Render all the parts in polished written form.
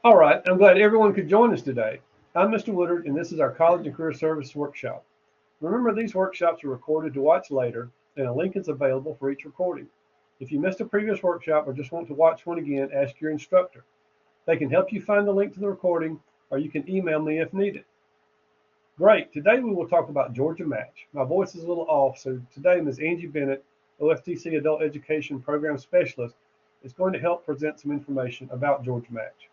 All right, I'm glad everyone could join us today. I'm Mr. Woodard, and this is our College and Career Service workshop. Remember, these workshops are recorded to watch later, and a link is available for each recording. If you missed a previous workshop or just want to watch one again, ask your instructor. They can help you find the link to the recording, or you can email me if needed. Great, today we will talk about Georgia Match. My voice is a little off, so today Ms. Angie Bennett, OFTC Adult Education Program Specialist, is going to help present some information about Georgia Match.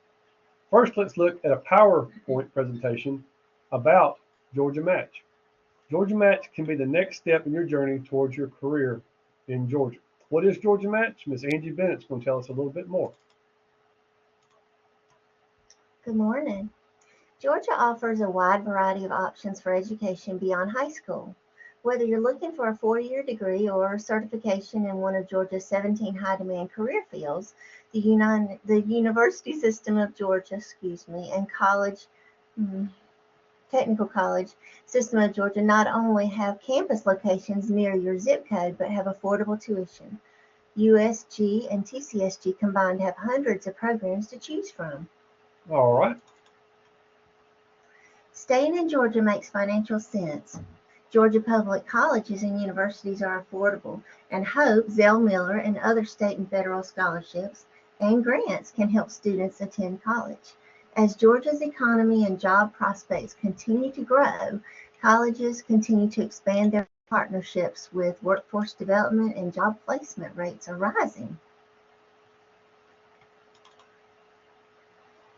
First, let's look at a PowerPoint presentation about Georgia Match. Georgia Match can be the next step in your journey towards your career in Georgia. What is Georgia Match? Ms. Angie Bennett's going to tell us a little bit more. Good morning. Georgia offers a wide variety of options for education beyond high school. Whether you're looking for a 4-year degree or certification in one of Georgia's 17 high-demand career fields, the University System of Georgia, and Technical College System of Georgia not only have campus locations near your zip code, but have affordable tuition. USG and TCSG combined have hundreds of programs to choose from. All right. Staying in Georgia makes financial sense. Georgia public colleges and universities are affordable, and Hope, Zell Miller, and other state and federal scholarships and grants can help students attend college. As Georgia's economy and job prospects continue to grow, colleges continue to expand their partnerships with workforce development, and job placement rates are rising.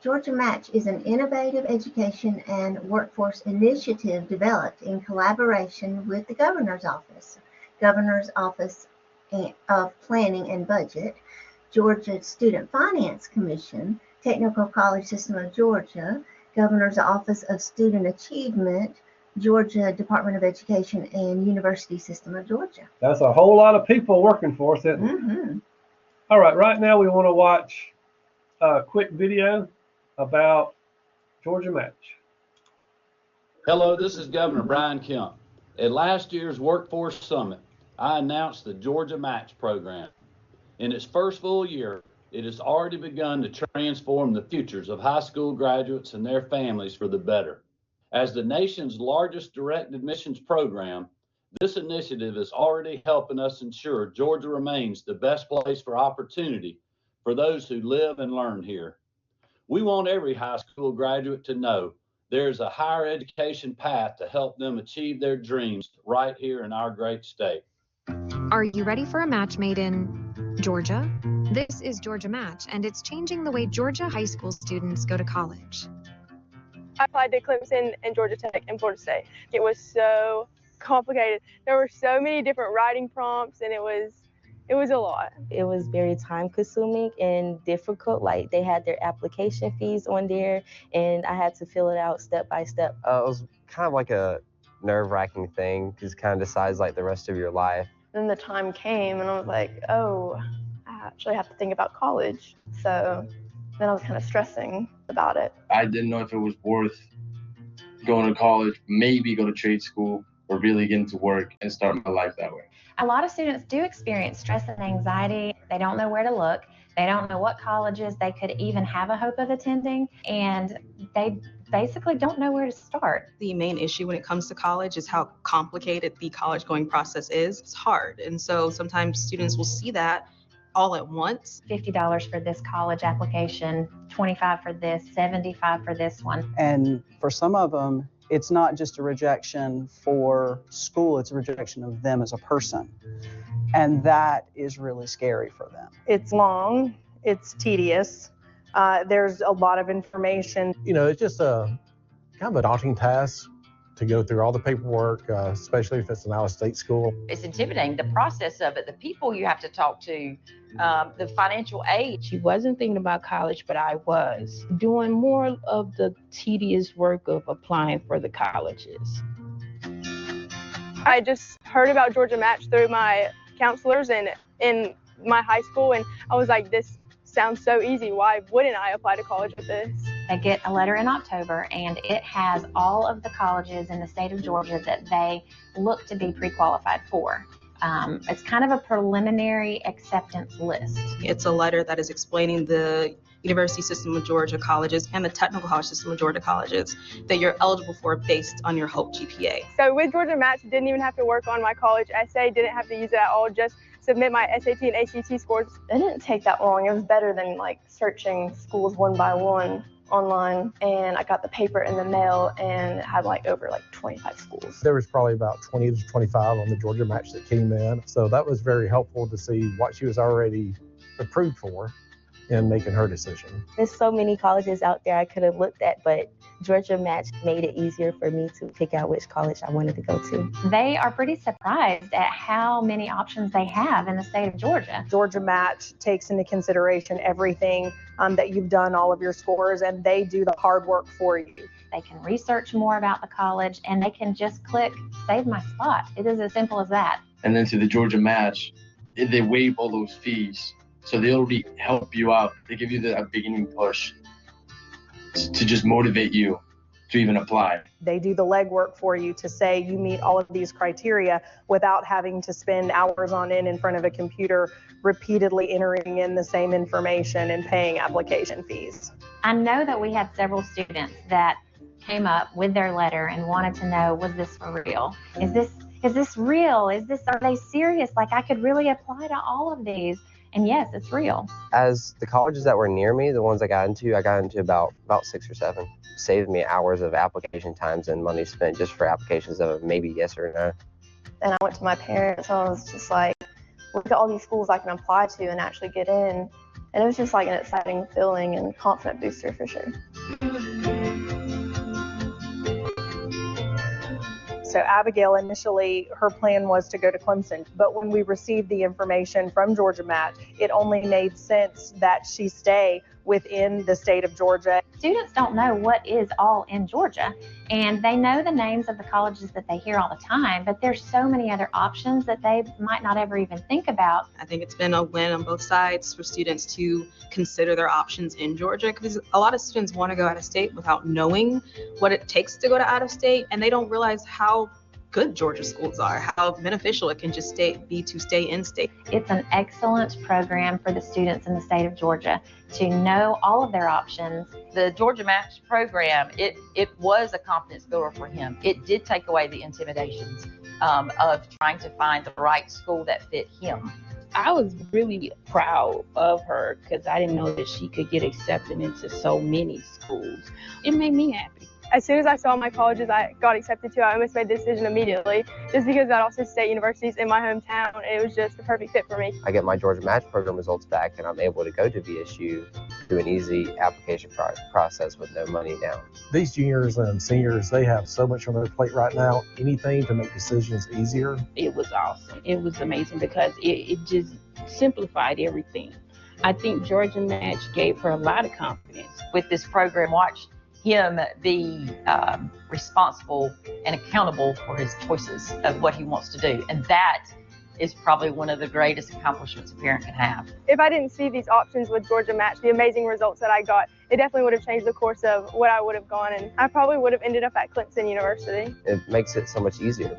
Georgia Match is an innovative education and workforce initiative developed in collaboration with the Governor's Office of Planning and Budget, Georgia Student Finance Commission, Technical College System of Georgia, Governor's Office of Student Achievement, Georgia Department of Education, and University System of Georgia. That's a whole lot of people working for us, isn't it? Mm-hmm. All right now we want to watch a quick video about Georgia Match. Hello, this is Governor Brian Kemp. At last year's Workforce Summit, I announced the Georgia Match program. In its first full year, it has already begun to transform the futures of high school graduates and their families for the better. As the nation's largest direct admissions program, this initiative is already helping us ensure Georgia remains the best place for opportunity for those who live and learn here. We want every high school graduate to know there is a higher education path to help them achieve their dreams right here in our great state. Are you ready for a match made in Georgia? This is Georgia Match, and it's changing the way Georgia high school students go to college. I applied to Clemson and Georgia Tech and Florida State. It was so complicated. There were so many different writing prompts, and it was a lot. It was very time consuming and difficult. Like, they had their application fees on there, and I had to fill it out step by step. It was kind of like a nerve-wracking thing because it kind of decides like the rest of your life. Then the time came, and I was like, oh, I actually have to think about college. So then I was kind of stressing about it. I didn't know if it was worth going to college, maybe go to trade school, or really get into work and start my life that way. A lot of students do experience stress and anxiety. They don't know where to look. They don't know what colleges they could even have a hope of attending, and they basically don't know where to start. The main issue when it comes to college is how complicated the college going process is. It's hard, and so sometimes students will see that all at once. $50 for this college application, $25 for this, $75 for this one. And for some of them, it's not just a rejection for school, it's a rejection of them as a person. And that is really scary for them. It's long, it's tedious, there's a lot of information. You know, it's just a kind of a daunting task to go through all the paperwork, especially if it's an out-of-state school. It's intimidating, the process of it, the people you have to talk to, the financial aid. She wasn't thinking about college, but I was doing more of the tedious work of applying for the colleges. I just heard about Georgia Match through my counselors and in my high school, and I was like, this sounds so easy. Why wouldn't I apply to college with this? They get a letter in October, and it has all of the colleges in the state of Georgia that they look to be pre-qualified for. It's kind of a preliminary acceptance list. It's a letter that is explaining the University System of Georgia colleges and the Technical College System of Georgia colleges that you're eligible for based on your HOPE GPA. So with Georgia Match, didn't even have to work on my college essay, didn't have to use it at all, just submit my SAT and ACT scores. It didn't take that long. It was better than like searching schools one by one online, and I got the paper in the mail and it had like over like 25 schools. There was probably about 20 to 25 on the Georgia Match that came in. So that was very helpful to see what she was already approved for in making her decision. There's so many colleges out there I could have looked at, but Georgia Match made it easier for me to pick out which college I wanted to go to. They are pretty surprised at how many options they have in the state of Georgia. Georgia Match takes into consideration everything that you've done, all of your scores, and they do the hard work for you. They can research more about the college and they can just click save my spot. It is as simple as that. And then to the Georgia Match, they waive all those fees. So they already help you out. They give you a beginning push to just motivate you to even apply. They do the legwork for you to say you meet all of these criteria without having to spend hours on end in front of a computer repeatedly entering in the same information and paying application fees. I know that we had several students that came up with their letter and wanted to know, was this for real? Is this real? Are they serious? Like I could really apply to all of these. And yes, it's real. As the colleges that were near me, the ones I got into about 6 or 7. Saved me hours of application times and money spent just for applications of maybe yes or no. And I went to my parents and I was just like, look at all these schools I can apply to and actually get in. And it was just like an exciting feeling and confident booster for sure. So Abigail, initially, her plan was to go to Clemson, but when we received the information from Georgia Match, it only made sense that she stay within the state of Georgia. Students don't know what is all in Georgia, and they know the names of the colleges that they hear all the time, but there's so many other options that they might not ever even think about. I think it's been a win on both sides for students to consider their options in Georgia, because a lot of students want to go out of state without knowing what it takes to go to out of state, and they don't realize how good Georgia schools are, how beneficial it can just be to stay in state. It's an excellent program for the students in the state of Georgia to know all of their options. The Georgia Match program, it was a confidence builder for him. It did take away the intimidations of trying to find the right school that fit him. I was really proud of her because I didn't know that she could get accepted into so many schools. It made me happy. As soon as I saw my colleges I got accepted to, I almost made the decision immediately, just because that also state universities in my hometown. It was just the perfect fit for me. I get my Georgia Match program results back and I'm able to go to VSU through an easy application process with no money down. These juniors and seniors, they have so much on their plate right now. Anything to make decisions easier. It was awesome. It was amazing because it just simplified everything. I think Georgia Match gave her a lot of confidence. With this program, watch him be responsible and accountable for his choices of what he wants to do. And that is probably one of the greatest accomplishments a parent can have. If I didn't see these options with Georgia Match, the amazing results that I got, it definitely would have changed the course of what I would have gone, and I probably would have ended up at Clemson University. It makes it so much easier. It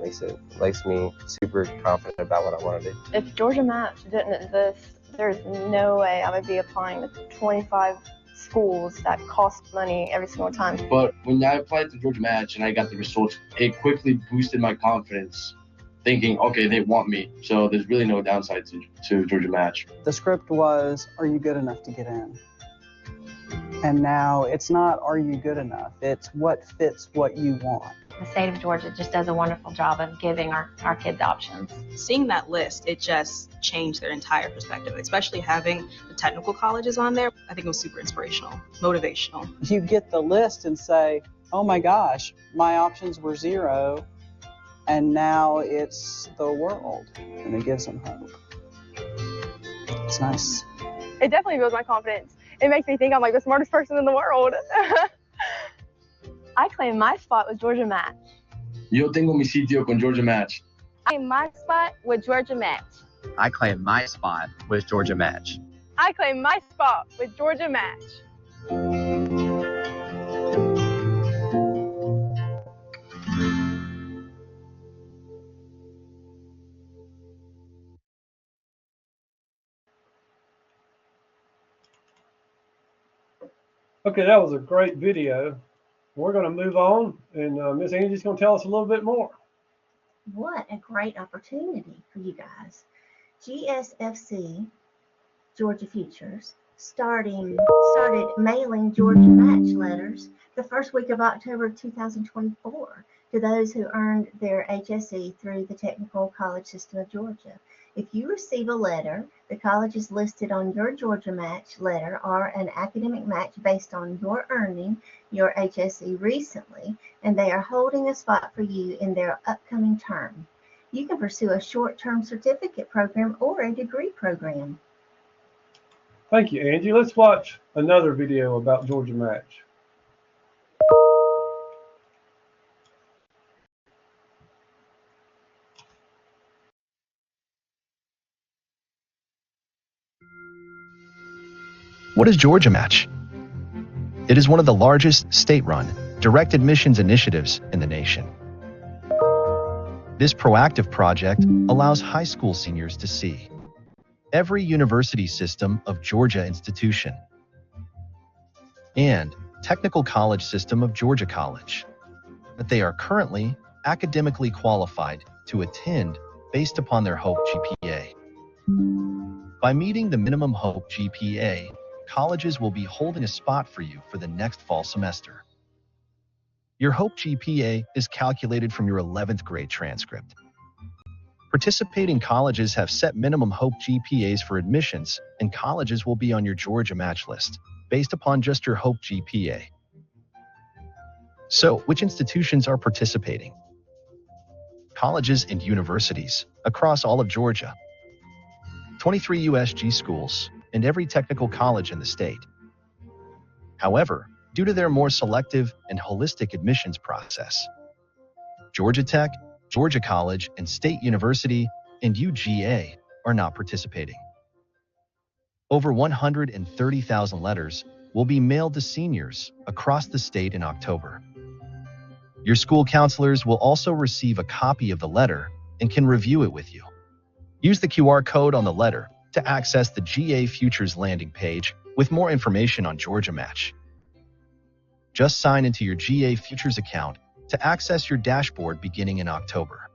makes me super confident about what I want to do. If Georgia Match didn't exist, there's no way I would be applying to 25 schools that cost money every single time. But when I applied to Georgia Match and I got the results, it quickly boosted my confidence, thinking, okay, they want me. So there's really no downside to Georgia Match. The script was, are you good enough to get in? And now it's not, are you good enough? It's what fits what you want. The state of Georgia just does a wonderful job of giving our kids options. Seeing that list, it just changed their entire perspective, especially having the technical colleges on there. I think it was super inspirational, motivational. You get the list and say, oh my gosh, my options were 0, and now it's the world, and it gives them hope. It's nice. It definitely builds my confidence. It makes me think I'm like the smartest person in the world. I claim my spot with Georgia Match. Yo tengo mi sitio con Georgia Match. I claim my spot with Georgia Match. I claim my spot with Georgia Match. I claim my spot with Georgia Match. Okay, that was a great video. We're going to move on, and Miss Angie's going to tell us a little bit more. What a great opportunity for you guys. GSFC, Georgia Futures, started mailing Georgia Match letters the first week of October 2024 to those who earned their HSE through the Technical College System of Georgia. If you receive a letter, the colleges listed on your Georgia Match letter are an academic match based on your earning your HSE recently, and they are holding a spot for you in their upcoming term. You can pursue a short-term certificate program or a degree program. Thank you, Angie. Let's watch another video about Georgia Match. What is Georgia Match? It is one of the largest state-run, direct admissions initiatives in the nation. This proactive project allows high school seniors to see every university system of Georgia institution and technical college system of Georgia College that they are currently academically qualified to attend based upon their HOPE GPA. By meeting the minimum HOPE GPA, colleges will be holding a spot for you for the next fall semester. Your HOPE GPA is calculated from your 11th grade transcript. Participating colleges have set minimum HOPE GPAs for admissions, and colleges will be on your Georgia Match list based upon just your HOPE GPA. So, which institutions are participating? Colleges and universities across all of Georgia, 23 USG schools, and every technical college in the state. However, due to their more selective and holistic admissions process, Georgia Tech, Georgia College, and State University, and UGA are not participating. Over 130,000 letters will be mailed to seniors across the state in October. Your school counselors will also receive a copy of the letter and can review it with you. Use the QR code on the letter to access the GA Futures landing page with more information on Georgia Match. Just sign into your GA Futures account to access your dashboard beginning in October.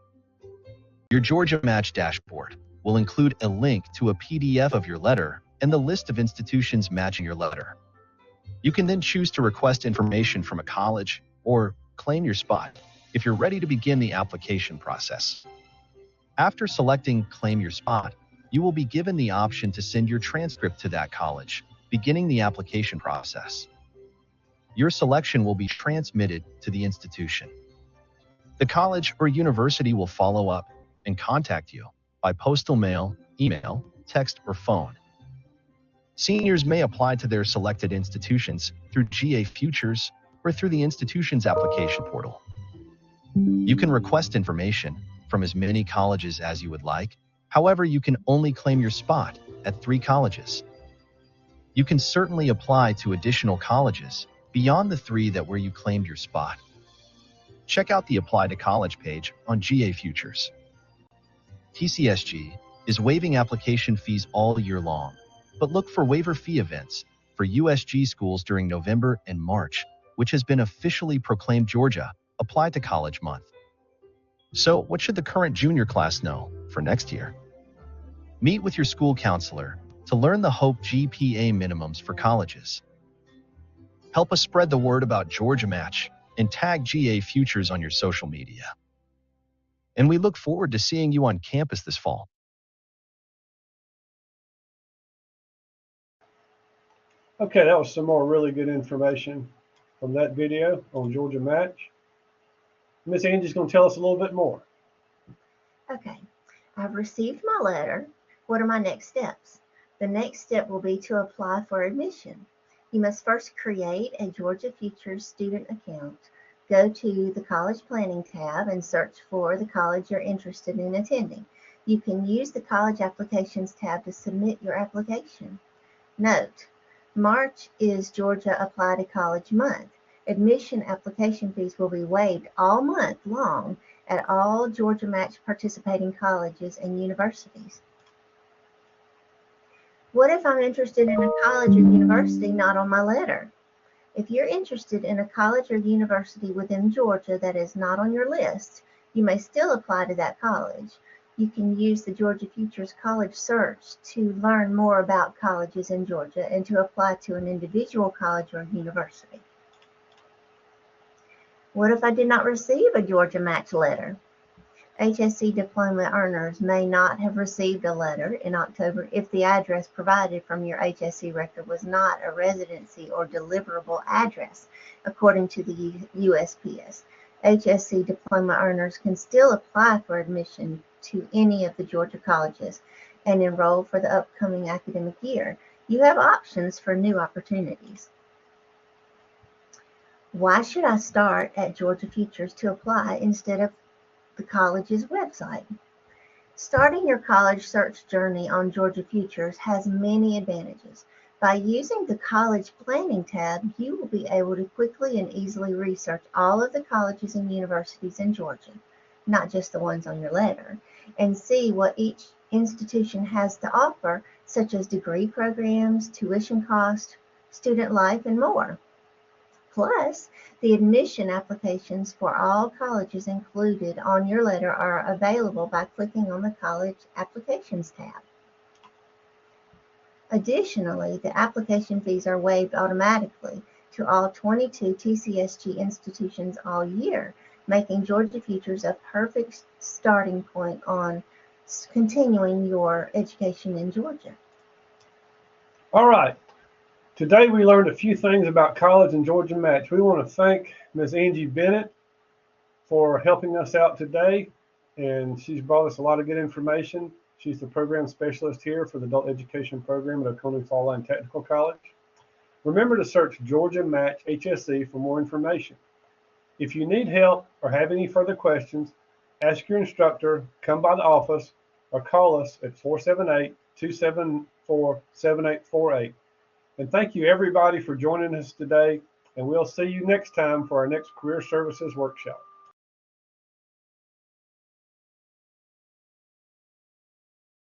Your Georgia Match dashboard will include a link to a PDF of your letter and the list of institutions matching your letter. You can then choose to request information from a college or claim your spot if you're ready to begin the application process. After selecting Claim Your Spot, you will be given the option to send your transcript to that college, beginning the application process. Your selection will be transmitted to the institution. The college or university will follow up and contact you by postal mail, email, text, or phone. Seniors may apply to their selected institutions through GA Futures or through the institution's application portal. You can request information from as many colleges as you would like. However, you can only claim your spot at 3 colleges. You can certainly apply to additional colleges beyond the 3 that where you claimed your spot. Check out the Apply to College page on GA Futures. TCSG is waiving application fees all year long, but look for waiver fee events for USG schools during November and March, which has been officially proclaimed Georgia Apply to College Month. So, what should the current junior class know for next year? Meet with your school counselor to learn the HOPE GPA minimums for colleges. Help us spread the word about Georgia Match and tag GA Futures on your social media. And we look forward to seeing you on campus this fall. Okay, that was some more really good information from that video on Georgia Match. Miss Angie's going to tell us a little bit more. Okay, I've received my letter. What are my next steps? The next step will be to apply for admission. You must first create a Georgia Futures student account. Go to the College Planning tab and search for the college you're interested in attending. You can use the College Applications tab to submit your application. Note, March is Georgia Apply to College Month. Admission application fees will be waived all month long at all Georgia Match participating colleges and universities. What if I'm interested in a college or university not on my letter? If you're interested in a college or university within Georgia that is not on your list, you may still apply to that college. You can use the Georgia Futures College Search to learn more about colleges in Georgia and to apply to an individual college or university. What if I did not receive a Georgia Match letter? HSC diploma earners may not have received a letter in October if the address provided from your HSC record was not a residency or deliverable address, according to the USPS. HSC diploma earners can still apply for admission to any of the Georgia colleges and enroll for the upcoming academic year. You have options for new opportunities. Why should I start at Georgia Futures to apply instead of the college's website? Starting your college search journey on Georgia Futures has many advantages. By using the College Planning tab, you will be able to quickly and easily research all of the colleges and universities in Georgia, not just the ones on your letter, and see what each institution has to offer, such as degree programs, tuition cost, student life, and more. Plus, the admission applications for all colleges included on your letter are available by clicking on the College Applications tab. Additionally, the application fees are waived automatically to all 22 TCSG institutions all year, making Georgia Futures a perfect starting point on continuing your education in Georgia. All right. Today we learned a few things about college and Georgia Match. We want to thank Ms. Angie Bennett for helping us out today, and she's brought us a lot of good information. She's the program specialist here for the adult education program at Oconee Fall Line Technical College. Remember to search Georgia Match HSC for more information. If you need help or have any further questions, ask your instructor, come by the office, or call us at 478-274-7848. And thank you everybody for joining us today, and we'll see you next time for our next Career Services Workshop.